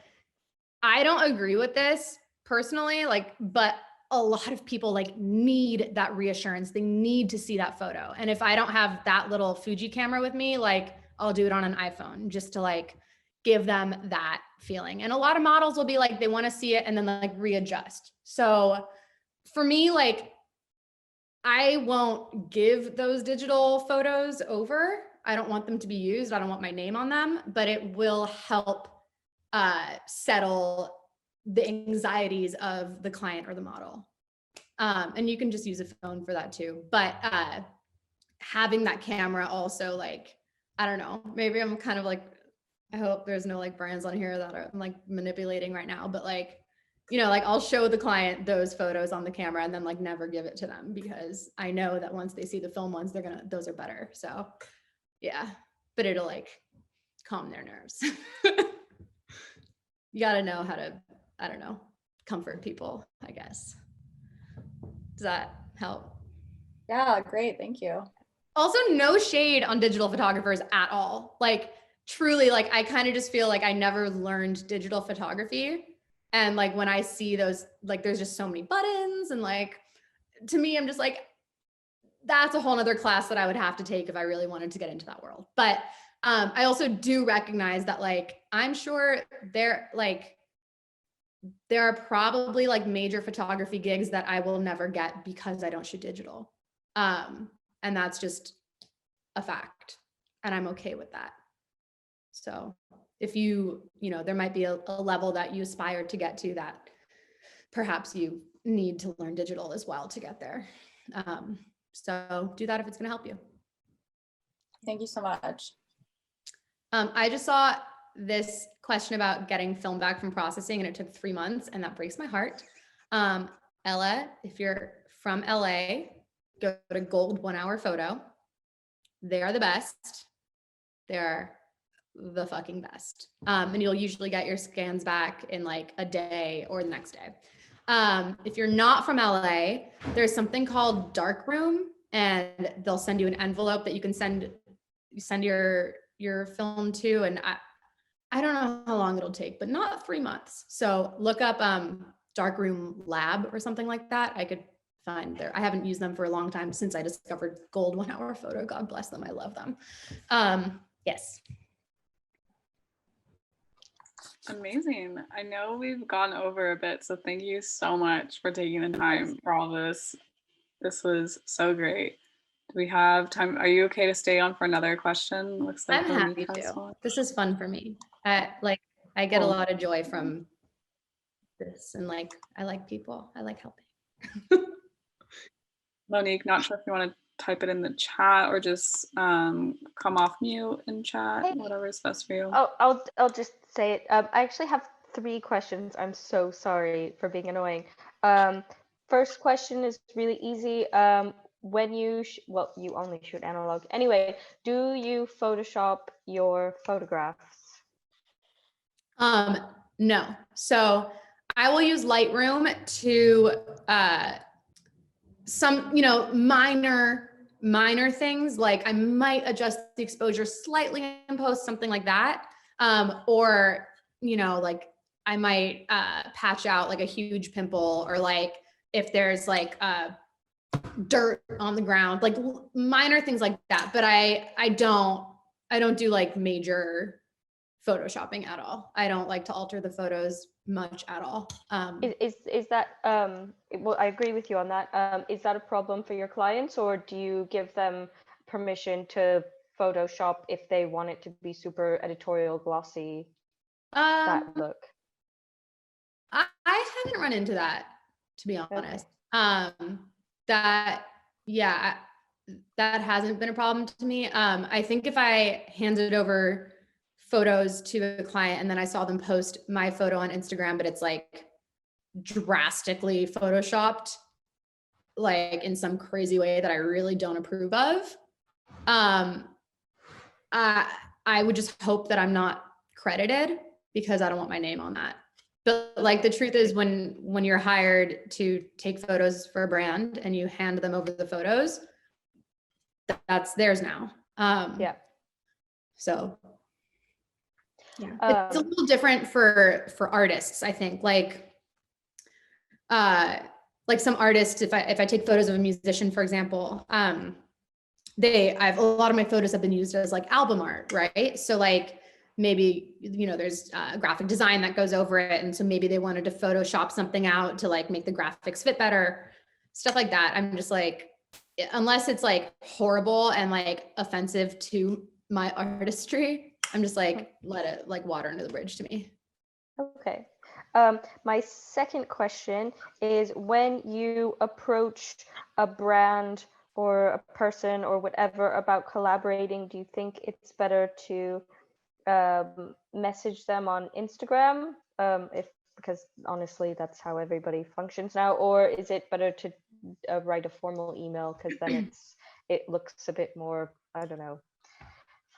I don't agree with this personally, like, but a lot of people like need that reassurance. They need to see that photo. And if I don't have that little Fuji camera with me, like I'll do it on an iPhone just to like give them that feeling. And a lot of models will be like, they want to see it and then like readjust. So for me, like, I won't give those digital photos over. I don't want them to be used. I don't want my name on them, but it will help settle the anxieties of the client or the model. And you can just use a phone for that too. But having that camera also, like, I don't know, maybe I'm kind of like, I hope there's no like brands on here that I'm like manipulating right now, but like, you know, like I'll show the client those photos on the camera and then like never give it to them, because I know that once they see the film ones, those are better. So yeah, but it'll like calm their nerves. You got to know how to, I don't know, comfort people, I guess. Does that help? Yeah, great. Thank you. Also, no shade on digital photographers at all. Like, truly, like, I kind of just feel like I never learned digital photography. And like, when I see those, like, there's just so many buttons. And like, to me, I'm just like, that's a whole nother class that I would have to take if I really wanted to get into that world. But I also do recognize that, like, I'm sure there are probably like major photography gigs that I will never get because I don't shoot digital. And that's just a fact. And I'm okay with that. So if you know, there might be a level that you aspire to get to that perhaps you need to learn digital as well to get there. So do that if it's going to help you. Thank you so much. I just saw this question about getting film back from processing, and it took 3 months, and that breaks my heart. Ella, if you're from LA, go to Gold 1 Hour Photo. They are the best. They're the fucking best. And you'll usually get your scans back in like a day or the next day. If you're not from LA, there's something called Darkroom, and they'll send you an envelope that you can send your film to. And I don't know how long it'll take, but not 3 months. So look up Darkroom Lab or something like that. I could find there. I haven't used them for a long time, since I discovered Gold 1 Hour Photo. God bless them. I love them. Yes. Amazing. I know we've gone over a bit, so thank you so much for taking the time for all this. This was so great. Do we have time? Are you okay to stay on for another question? Looks like I'm Monique happy has to. one. This is fun for me. I get a Cool. lot of joy from this, and like I like people. I like helping. Monique, not sure if you want to type it in the chat or just come off mute and chat, Hey. whatever is best for you. I'll just say it. I actually have 3 questions. I'm so sorry for being annoying. First question is really easy. When you well, you only shoot analog. Anyway, do you Photoshop your photographs? No. So I will use Lightroom to some, minor things, like I might adjust the exposure slightly in post, something like that. Or, like I might patch out like a huge pimple, or like if there's like dirt on the ground, like minor things like that. But I don't do like major photoshopping at all. I don't like to alter the photos much at all. Is that well, I agree with you on that. Is that a problem for your clients, or do you give them permission to Photoshop if they want it to be super editorial, glossy, that look? I haven't run into that, to be honest. That hasn't been a problem to me. I think if I handed over photos to a client and then I saw them post my photo on Instagram, but it's like drastically photoshopped, like in some crazy way that I really don't approve of, I would just hope that I'm not credited, because I don't want my name on that. But like the truth is, when you're hired to take photos for a brand and you hand them over the photos, that's theirs now. Yeah. So yeah, it's a little different for artists, I think. Like some artists, if I take photos of a musician, for example, a lot of my photos have been used as like album art, right? So like maybe, there's graphic design that goes over it. And so maybe they wanted to Photoshop something out to like make the graphics fit better, stuff like that. I'm just like, unless it's like horrible and like offensive to my artistry, I'm just like, let it like water under the bridge to me. Okay. My second question is, when you approach a brand or a person or whatever about collaborating, do you think it's better to message them on Instagram, because honestly that's how everybody functions now, or is it better to write a formal email, because then it looks a bit more, I don't know,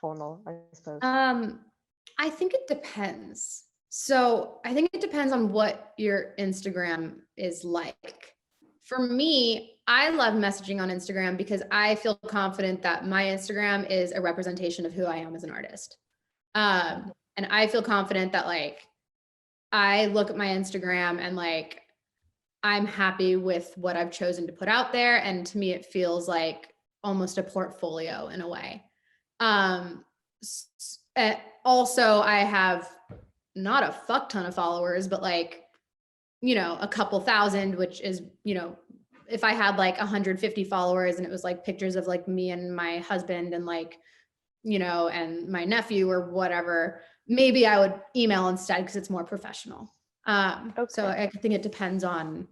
formal, I suppose? I think it depends. So I think it depends on what your Instagram is like. For me, I love messaging on Instagram because I feel confident that my Instagram is a representation of who I am as an artist. And I feel confident that like, I look at my Instagram and like, I'm happy with what I've chosen to put out there. And to me, it feels like almost a portfolio in a way. Also, I have not a fuck ton of followers, but like, a couple thousand, which is, if I had like 150 followers and it was like pictures of like me and my husband and like, and my nephew or whatever, maybe I would email instead because it's more professional. So I think it depends on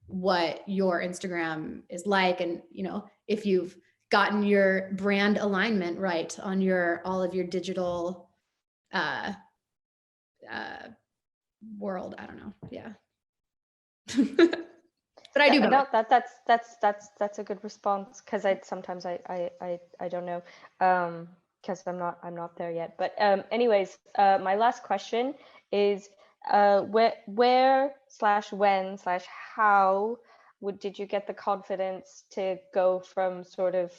what your Instagram is like, and if you've gotten your brand alignment right on all of your digital world. I don't know. Yeah. But I do both. No, that's a good response, because I sometimes I don't know, because I'm not there yet. But anyways, my last question is, where/when/how did you get the confidence to go from sort of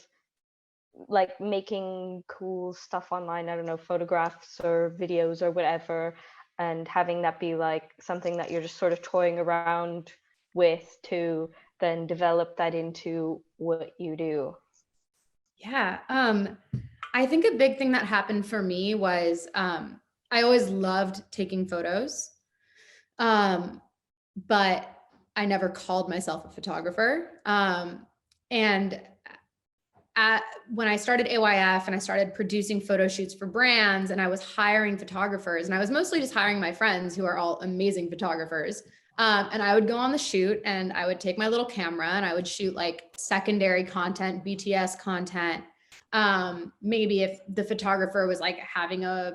like making cool stuff online, I don't know, photographs or videos or whatever, and having that be like something that you're just sort of toying around with, to then develop that into what you do? Yeah. I think a big thing that happened for me was I always loved taking photos. But I never called myself a photographer. And when I started AYF and I started producing photo shoots for brands and I was hiring photographers, and I was mostly just hiring my friends who are all amazing photographers. And I would go on the shoot and I would take my little camera and I would shoot like secondary content, BTS content. Maybe if the photographer was like having a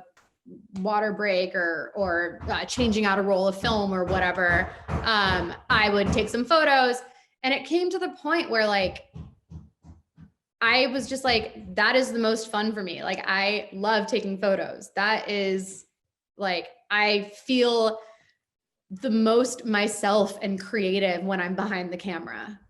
water break or changing out a roll of film or whatever, I would take some photos. And it came to the point where like, I was just like, that is the most fun for me. Like, I love taking photos. That is like, I feel the most myself and creative when I'm behind the camera.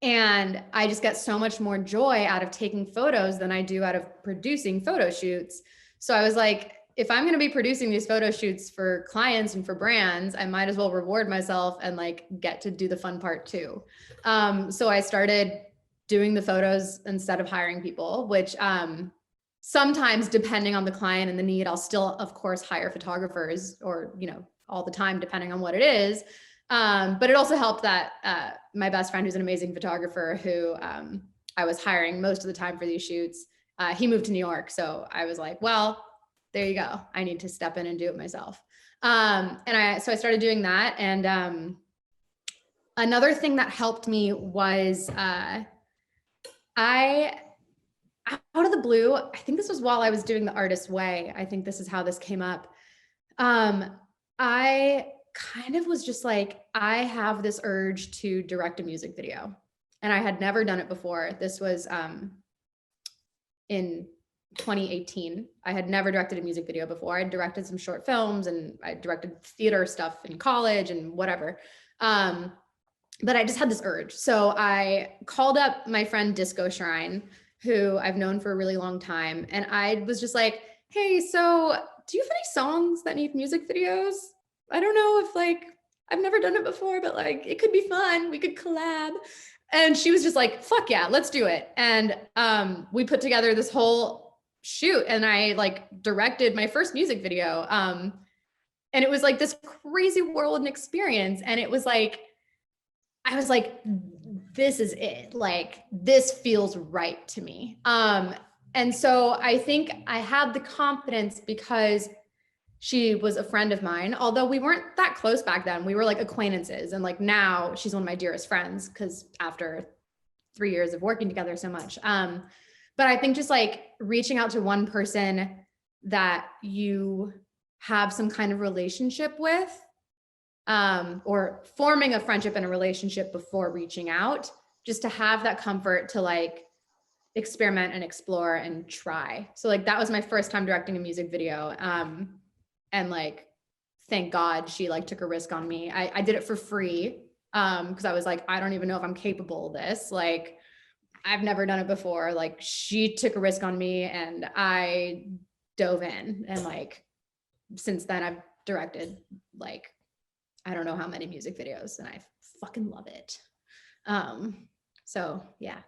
And I just get so much more joy out of taking photos than I do out of producing photo shoots. So I was like, if I'm going to be producing these photo shoots for clients and for brands, I might as well reward myself and like get to do the fun part too. So I started doing the photos instead of hiring people, which sometimes depending on the client and the need, I'll still, of course, hire photographers or, you know, all the time, depending on what it is. But it also helped that my best friend, who's an amazing photographer, who I was hiring most of the time for these shoots, he moved to New York. So I was like, well, there you go. I need to step in and do it myself. So I started doing that. And another thing that helped me was out of the blue, I think this was while I was doing The Artist's Way. I think this is how this came up. I kind of was just like, I have this urge to direct a music video. And I had never done it before. This was in 2018. I had never directed a music video before. I directed some short films and I directed theater stuff in college and whatever. But I just had this urge. So I called up my friend Disco Shrine, who I've known for a really long time. And I was just like, hey, so do you have any songs that need music videos? I don't know if like, I've never done it before, but like, it could be fun. We could collab. And she was just like, fuck yeah, let's do it. And we put together this whole shoot and I like directed my first music video. And it was like this crazy whirlwind experience. And it was like, I was like, this is it. Like, this feels right to me. And so I think I had the confidence because she was a friend of mine, although we weren't that close back then. We were like acquaintances. And like now she's one of my dearest friends because after 3 years of working together so much. But I think just like reaching out to one person that you have some kind of relationship with, or forming a friendship and a relationship before reaching out, just to have that comfort to like experiment and explore and try. So like that was my first time directing a music video. And like, thank God she like took a risk on me. I did it for free because I was like, I don't even know if I'm capable of this. Like, I've never done it before. Like, she took a risk on me and I dove in. And like, since then I've directed like, I don't know how many music videos and I fucking love it. So yeah.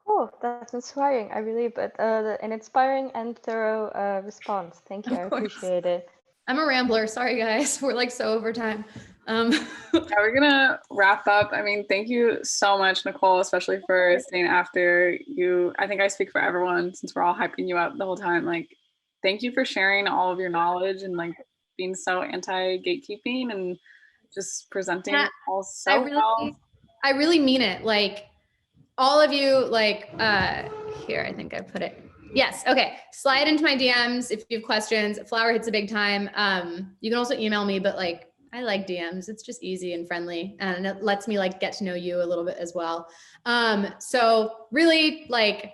Oh, that's inspiring. I really, but an inspiring and thorough response. Thank you. I appreciate it. I'm a rambler. Sorry, guys. We're like so over time. Yeah, we're gonna wrap up. I mean, thank you so much, Nicole, especially for staying after you. I think I speak for everyone since we're all hyping you up the whole time. Like, thank you for sharing all of your knowledge and like being so anti-gatekeeping and just presenting all so well. I really mean it. Like, all of you, like, here, I think I put it. Yes. Okay. Slide into my DMs if you have questions. Flower hits a big time. You can also email me, but like, I like DMs. It's just easy and friendly and it lets me like get to know you a little bit as well. So really like,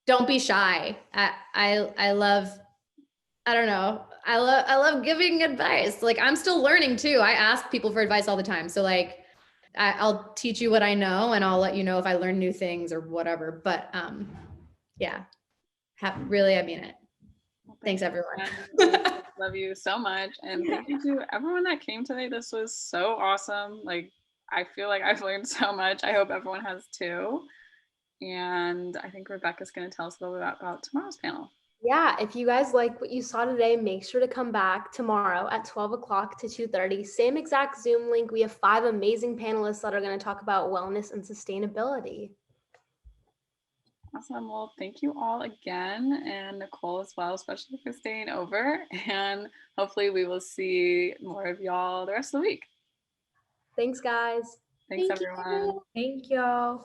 don't be shy. I love, I don't know. I love giving advice. Like, I'm still learning too. I ask people for advice all the time. So like, I'll teach you what I know and I'll let you know if I learn new things or whatever. But yeah, really, I mean it. Thanks, everyone. Love you so much. And thank you to everyone that came today. This was so awesome. Like, I feel like I've learned so much. I hope everyone has too. And I think Rebecca's going to tell us a little bit about tomorrow's panel. Yeah, if you guys like what you saw today, make sure to come back tomorrow at 12 o'clock to 2:30. Same exact Zoom link. We have 5 amazing panelists that are going to talk about wellness and sustainability. Awesome. Well, thank you all again, and Nicole as well, especially for staying over. And hopefully we will see more of y'all the rest of the week. Thanks, guys. Thanks, Thank everyone. you. Thank y'all.